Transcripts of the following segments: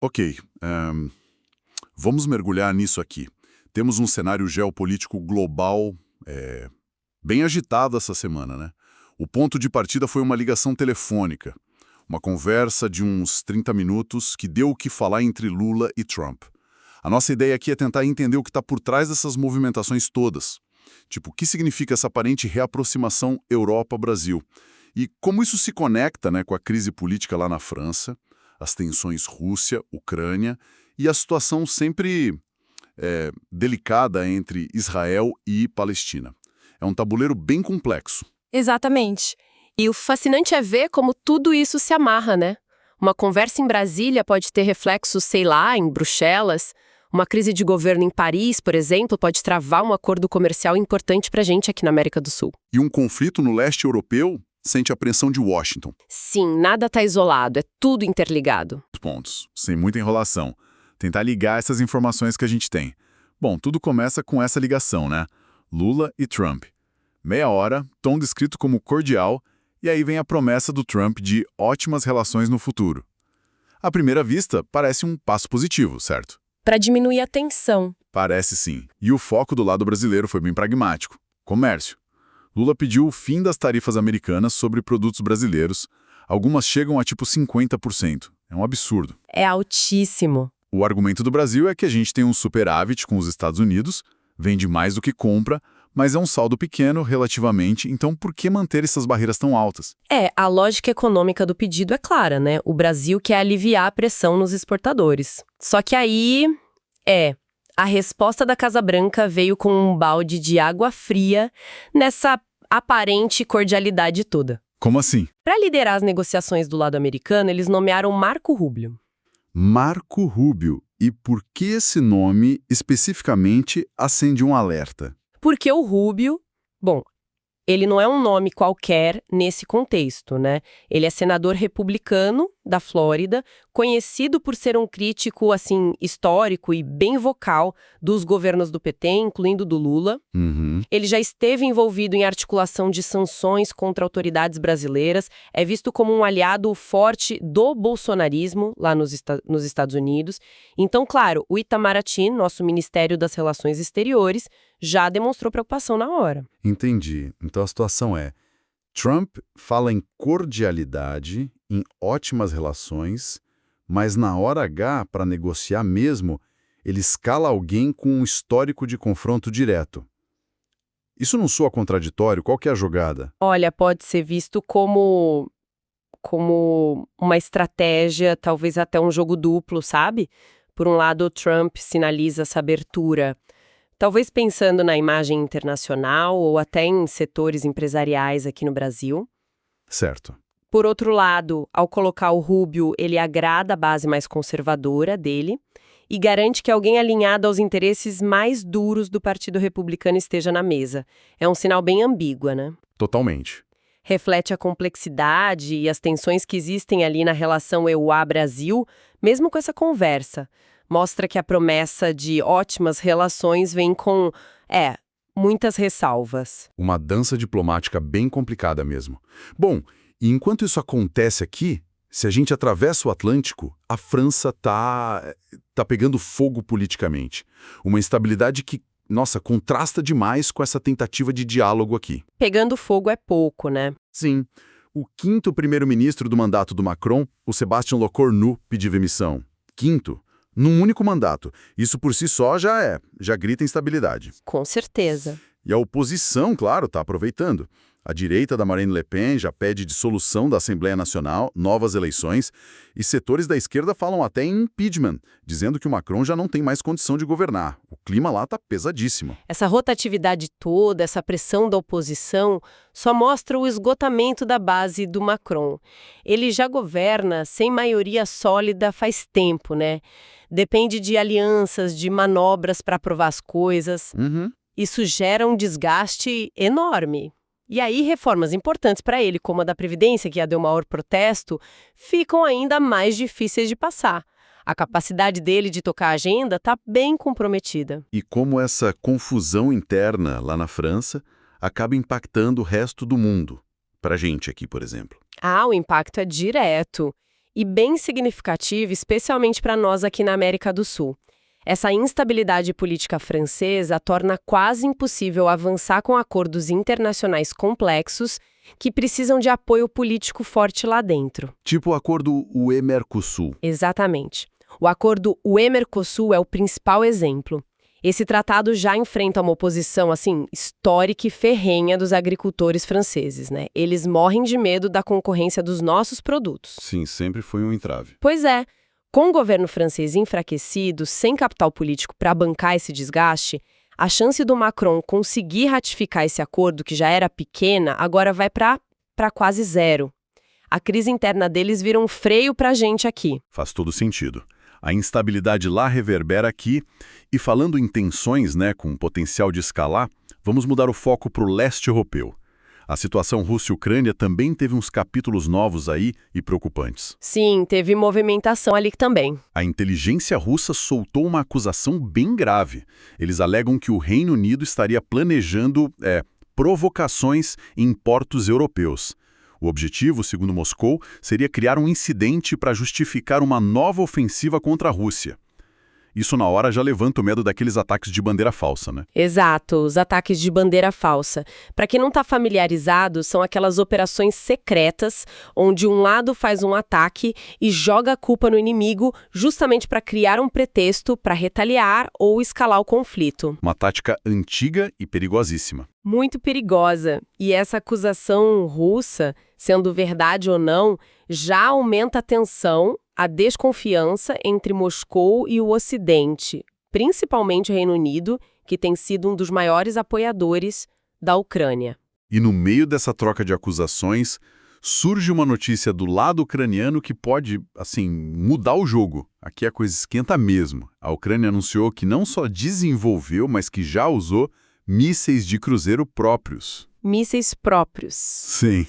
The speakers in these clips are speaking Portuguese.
Ok, vamos mergulhar nisso aqui. Temos um cenário geopolítico global bem agitado essa semana, né? O ponto de partida foi uma ligação telefônica, uma conversa de uns 30 minutos que deu o que falar entre Lula e Trump. A nossa ideia aqui é tentar entender o que está por trás dessas movimentações todas. Tipo, o que significa essa aparente reaproximação Europa-Brasil? E como isso se conecta, né, com a crise política lá na França, as tensões Rússia-Ucrânia e a situação sempre delicada entre Israel e Palestina. É um tabuleiro bem complexo. Exatamente. E o fascinante é ver como tudo isso se amarra, né? Uma conversa em Brasília pode ter reflexos, sei lá, em Bruxelas. Uma crise de governo em Paris, por exemplo, pode travar um acordo comercial importante pra gente aqui na América do Sul. E um conflito no leste europeu sente a pressão de Washington. Sim, nada tá isolado, é tudo interligado. Pontos, sem muita enrolação. Tentar ligar essas informações que a gente tem. Bom, tudo começa com essa ligação, né? Lula e Trump. Meia hora, tom descrito como cordial, e aí vem a promessa do Trump de ótimas relações no futuro. À primeira vista, parece um passo positivo, certo? Para diminuir a tensão. Parece sim. E o foco do lado brasileiro foi bem pragmático. Comércio. Lula pediu o fim das tarifas americanas sobre produtos brasileiros. Algumas chegam a tipo 50%. É um absurdo. É altíssimo. O argumento do Brasil é que a gente tem um superávit com os Estados Unidos, vende mais do que compra, mas é um saldo pequeno relativamente, então por que manter essas barreiras tão altas? A lógica econômica do pedido é clara, né? O Brasil quer aliviar a pressão nos exportadores. Só que aí, a resposta da Casa Branca veio com um balde de água fria nessa aparente cordialidade toda. Como assim? Para liderar as negociações do lado americano, eles nomearam Marco Rubio. Marco Rubio. E por que esse nome especificamente acende um alerta? Porque o Rubio, ele não é um nome qualquer nesse contexto, né? Ele é senador republicano da Flórida, conhecido por ser um crítico, assim, histórico e bem vocal dos governos do PT, incluindo do Lula. Uhum. Ele já esteve envolvido em articulação de sanções contra autoridades brasileiras, é visto como um aliado forte do bolsonarismo lá nos Estados Unidos. Então, claro, o Itamaraty, nosso Ministério das Relações Exteriores, já demonstrou preocupação na hora. Entendi. Então a situação é: Trump fala em cordialidade, em ótimas relações, mas na hora H, para negociar mesmo, ele escala alguém com um histórico de confronto direto. Isso não soa contraditório? Qual que é a jogada? Olha, pode ser visto como uma estratégia, talvez até um jogo duplo, sabe? Por um lado, o Trump sinaliza essa abertura, talvez pensando na imagem internacional ou até em setores empresariais aqui no Brasil. Certo. Por outro lado, ao colocar o Rubio, ele agrada a base mais conservadora dele e garante que alguém alinhado aos interesses mais duros do Partido Republicano esteja na mesa. É um sinal bem ambíguo, né? Totalmente. Reflete a complexidade e as tensões que existem ali na relação EUA-Brasil, mesmo com essa conversa. Mostra que a promessa de ótimas relações vem com, muitas ressalvas. Uma dança diplomática bem complicada mesmo. Bom, e enquanto isso acontece aqui, se a gente atravessa o Atlântico, a França tá pegando fogo politicamente. Uma instabilidade que, contrasta demais com essa tentativa de diálogo aqui. Pegando fogo é pouco, né? Sim. O quinto primeiro-ministro do mandato do Macron, o Sébastien Lecornu, pediu demissão. Quinto. Num único mandato. Isso por si só já grita instabilidade. Com certeza. E a oposição, claro, está aproveitando. A direita da Marine Le Pen já pede dissolução da Assembleia Nacional, novas eleições, e setores da esquerda falam até em impeachment, dizendo que o Macron já não tem mais condição de governar. O clima lá está pesadíssimo. Essa rotatividade toda, essa pressão da oposição, só mostra o esgotamento da base do Macron. Ele já governa sem maioria sólida faz tempo, né? Depende de alianças, de manobras para aprovar as coisas. Uhum. Isso gera um desgaste enorme. E aí, reformas importantes para ele, como a da Previdência, que ia dar o maior protesto, ficam ainda mais difíceis de passar. A capacidade dele de tocar a agenda está bem comprometida. E como essa confusão interna lá na França acaba impactando o resto do mundo. Para a gente aqui, por exemplo. O impacto é direto. e bem significativo, especialmente para nós aqui na América do Sul. Essa instabilidade política francesa torna quase impossível avançar com acordos internacionais complexos que precisam de apoio político forte lá dentro. Tipo o acordo UE-Mercosul. Exatamente. O acordo UE-Mercosul é o principal exemplo. Esse tratado já enfrenta uma oposição, histórica e ferrenha dos agricultores franceses, né? Eles morrem de medo da concorrência dos nossos produtos. Sim, sempre foi um entrave. Pois é. Com o governo francês enfraquecido, sem capital político para bancar esse desgaste, a chance do Macron conseguir ratificar esse acordo, que já era pequena, agora vai para quase zero. A crise interna deles vira um freio para a gente aqui. Faz todo sentido. A instabilidade lá reverbera aqui. E falando em tensões, com potencial de escalar, vamos mudar o foco para o leste europeu. A situação Rússia e Ucrânia também teve uns capítulos novos aí e preocupantes. Sim, teve movimentação ali também. A inteligência russa soltou uma acusação bem grave. Eles alegam que o Reino Unido estaria planejando provocações em portos europeus. O objetivo, segundo Moscou, seria criar um incidente para justificar uma nova ofensiva contra a Rússia. Isso na hora já levanta o medo daqueles ataques de bandeira falsa, né? Exato, os ataques de bandeira falsa. Para quem não está familiarizado, são aquelas operações secretas onde um lado faz um ataque e joga a culpa no inimigo justamente para criar um pretexto para retaliar ou escalar o conflito. Uma tática antiga e perigosíssima. Muito perigosa. E essa acusação russa, sendo verdade ou não, já aumenta a tensão, a desconfiança entre Moscou e o Ocidente, principalmente o Reino Unido, que tem sido um dos maiores apoiadores da Ucrânia. E no meio dessa troca de acusações, surge uma notícia do lado ucraniano que pode, mudar o jogo. Aqui a coisa esquenta mesmo. A Ucrânia anunciou que não só desenvolveu, mas que já usou mísseis de cruzeiro próprios. Mísseis próprios. Sim.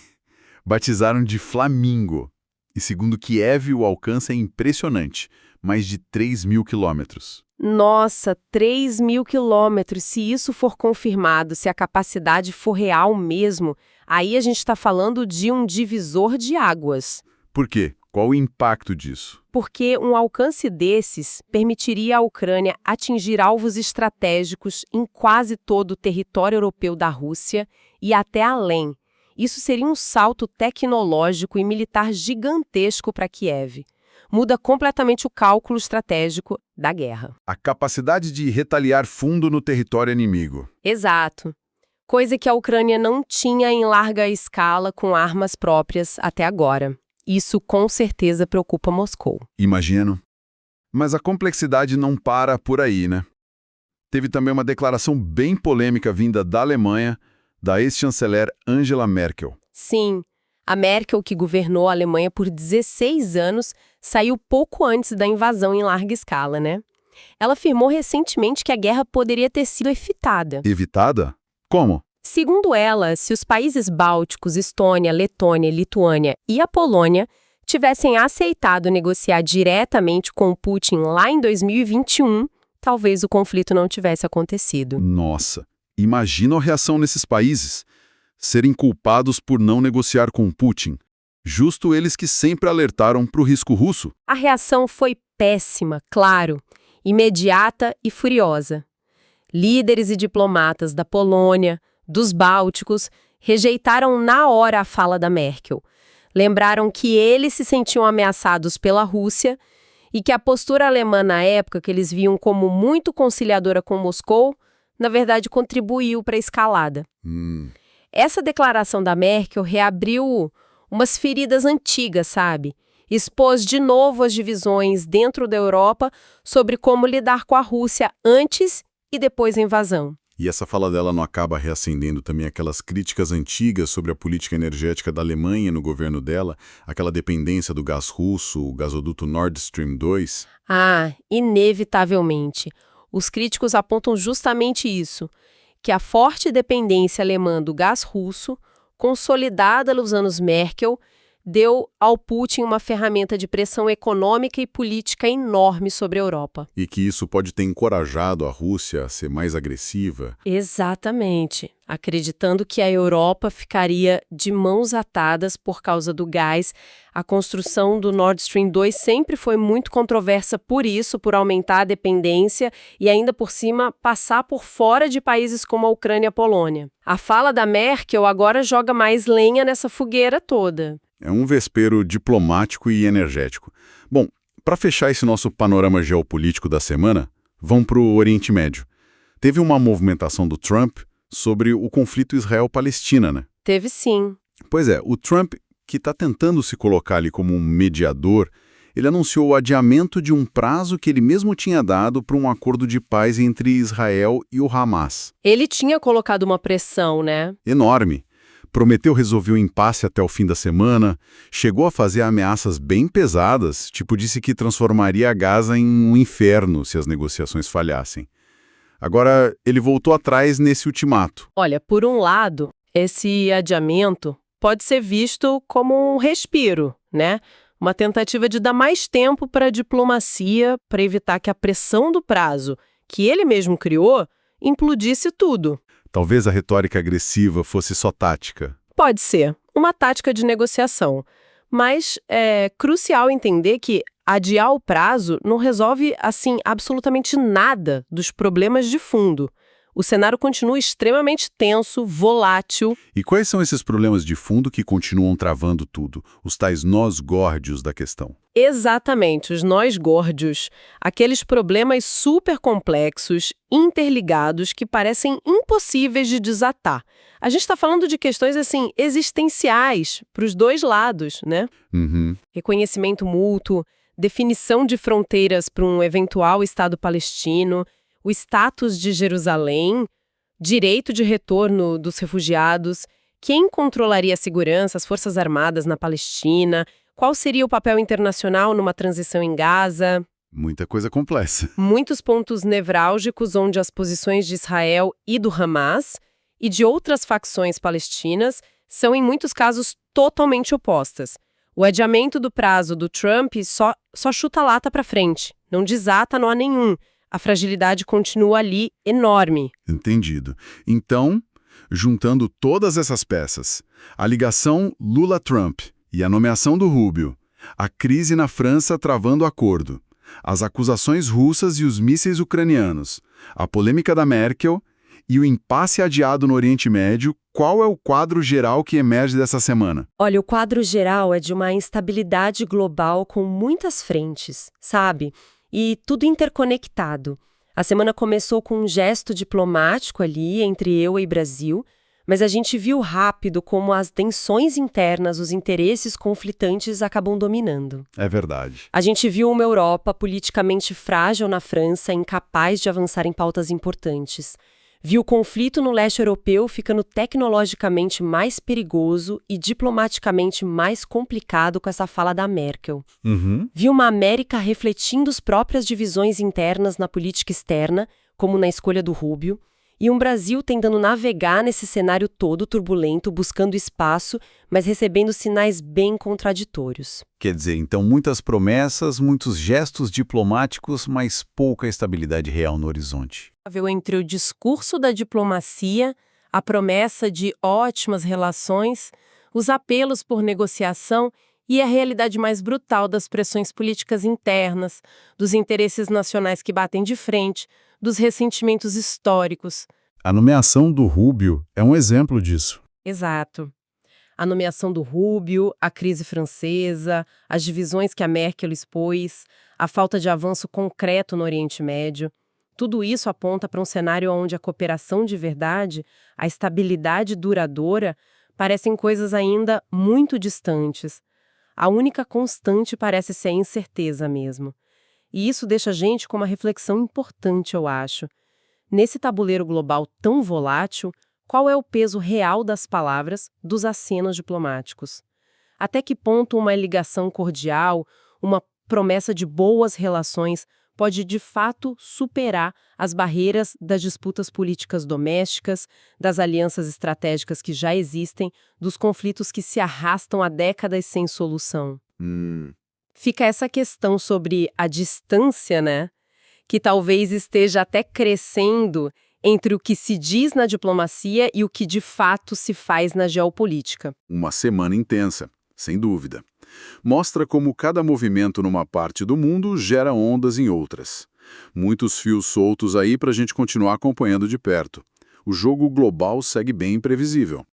Batizaram de Flamingo. E segundo Kiev, o alcance é impressionante. Mais de 3.000 quilômetros. Nossa, 3.000 quilômetros. Se isso for confirmado, se a capacidade for real mesmo, aí a gente está falando de um divisor de águas. Por quê? Qual o impacto disso? Porque um alcance desses permitiria à Ucrânia atingir alvos estratégicos em quase todo o território europeu da Rússia e até além. Isso seria um salto tecnológico e militar gigantesco para Kiev. Muda completamente o cálculo estratégico da guerra. A capacidade de retaliar fundo no território inimigo. Exato. Coisa que a Ucrânia não tinha em larga escala com armas próprias até agora. Isso com certeza preocupa Moscou. Imagino. Mas a complexidade não para por aí, né? Teve também uma declaração bem polêmica vinda da Alemanha, da ex-chanceler Angela Merkel. Sim, a Merkel, que governou a Alemanha por 16 anos, saiu pouco antes da invasão em larga escala, né? Ela afirmou recentemente que a guerra poderia ter sido evitada. Evitada? Como? Segundo ela, se os países bálticos, Estônia, Letônia, Lituânia e a Polônia tivessem aceitado negociar diretamente com Putin lá em 2021, talvez o conflito não tivesse acontecido. Nossa, imagina a reação nesses países. Serem culpados por não negociar com Putin. Justo eles que sempre alertaram para o risco russo. A reação foi péssima, claro, imediata e furiosa. Líderes e diplomatas da Polônia, dos Bálticos, rejeitaram na hora a fala da Merkel. Lembraram que eles se sentiam ameaçados pela Rússia e que a postura alemã na época, que eles viam como muito conciliadora com Moscou, na verdade contribuiu para a escalada. Essa declaração da Merkel reabriu umas feridas antigas, sabe? Expôs de novo as divisões dentro da Europa sobre como lidar com a Rússia antes e depois da invasão. E essa fala dela não acaba reacendendo também aquelas críticas antigas sobre a política energética da Alemanha no governo dela, aquela dependência do gás russo, o gasoduto Nord Stream 2? Ah, inevitavelmente. Os críticos apontam justamente isso, que a forte dependência alemã do gás russo, consolidada nos anos Merkel, deu ao Putin uma ferramenta de pressão econômica e política enorme sobre a Europa. E que isso pode ter encorajado a Rússia a ser mais agressiva. Exatamente, acreditando que a Europa ficaria de mãos atadas por causa do gás. A construção do Nord Stream 2 sempre foi muito controversa por isso, por aumentar a dependência e ainda por cima passar por fora de países como a Ucrânia e a Polônia. A fala da Merkel agora joga mais lenha nessa fogueira toda. É um vespeiro diplomático e energético. Bom, para fechar esse nosso panorama geopolítico da semana, vamos para o Oriente Médio. Teve uma movimentação do Trump sobre o conflito Israel-Palestina, né? Teve sim. Pois é, o Trump, que está tentando se colocar ali como um mediador, ele anunciou o adiamento de um prazo que ele mesmo tinha dado para um acordo de paz entre Israel e o Hamas. Ele tinha colocado uma pressão, né? Enorme. Prometeu resolver o impasse até o fim da semana, chegou a fazer ameaças bem pesadas, tipo disse que transformaria Gaza em um inferno se as negociações falhassem. Agora, ele voltou atrás nesse ultimato. Olha, por um lado, esse adiamento pode ser visto como um respiro, né? Uma tentativa de dar mais tempo para a diplomacia, para evitar que a pressão do prazo, que ele mesmo criou, implodisse tudo. Talvez a retórica agressiva fosse só tática. Pode ser, uma tática de negociação. Mas é crucial entender que adiar o prazo não resolve, assim, absolutamente nada dos problemas de fundo. O cenário continua extremamente tenso, volátil. E quais são esses problemas de fundo que continuam travando tudo? Os tais nós górdios da questão. Exatamente, os nós górdios. Aqueles problemas super complexos, interligados, que parecem impossíveis de desatar. A gente está falando de questões, assim, existenciais para os dois lados, né? Uhum. Reconhecimento mútuo, definição de fronteiras para um eventual Estado palestino, o status de Jerusalém, direito de retorno dos refugiados, quem controlaria a segurança, as Forças Armadas na Palestina, qual seria o papel internacional numa transição em Gaza. Muita coisa complexa. Muitos pontos nevrálgicos onde as posições de Israel e do Hamas e de outras facções palestinas são, em muitos casos, totalmente opostas. O adiamento do prazo do Trump só chuta a lata para frente, não desata nó nenhum. A fragilidade continua ali, enorme. Entendido. Então, juntando todas essas peças, a ligação Lula-Trump e a nomeação do Rubio, a crise na França travando acordo, as acusações russas e os mísseis ucranianos, a polêmica da Merkel e o impasse adiado no Oriente Médio, qual é o quadro geral que emerge dessa semana? Olha, o quadro geral é de uma instabilidade global com muitas frentes, sabe? E tudo interconectado. A semana começou com um gesto diplomático ali entre EU e Brasil, mas a gente viu rápido como as tensões internas, os interesses conflitantes acabam dominando. É verdade. A gente viu uma Europa politicamente frágil na França, incapaz de avançar em pautas importantes. Viu o conflito no leste europeu ficando tecnologicamente mais perigoso e diplomaticamente mais complicado com essa fala da Merkel. Viu uma América refletindo as próprias divisões internas na política externa, como na escolha do Rubio, e um Brasil tentando navegar nesse cenário todo turbulento, buscando espaço, mas recebendo sinais bem contraditórios. Quer dizer, então muitas promessas, muitos gestos diplomáticos, mas pouca estabilidade real no horizonte. Entre o discurso da diplomacia, a promessa de ótimas relações, os apelos por negociação e a realidade mais brutal das pressões políticas internas, dos interesses nacionais que batem de frente, dos ressentimentos históricos. A nomeação do Rubio é um exemplo disso. Exato. A nomeação do Rubio, a crise francesa, as divisões que a Merkel expôs, a falta de avanço concreto no Oriente Médio. Tudo isso aponta para um cenário onde a cooperação de verdade, a estabilidade duradoura, parecem coisas ainda muito distantes. A única constante parece ser a incerteza mesmo. E isso deixa a gente com uma reflexão importante, eu acho. Nesse tabuleiro global tão volátil, qual é o peso real das palavras, dos acenos diplomáticos? Até que ponto uma ligação cordial, uma promessa de boas relações, pode de fato superar as barreiras das disputas políticas domésticas, das alianças estratégicas que já existem, dos conflitos que se arrastam há décadas sem solução. Fica essa questão sobre a distância, né? Que talvez esteja até crescendo entre o que se diz na diplomacia e o que de fato se faz na geopolítica. Uma semana intensa, sem dúvida. Mostra como cada movimento numa parte do mundo gera ondas em outras. Muitos fios soltos aí para a gente continuar acompanhando de perto. O jogo global segue bem imprevisível.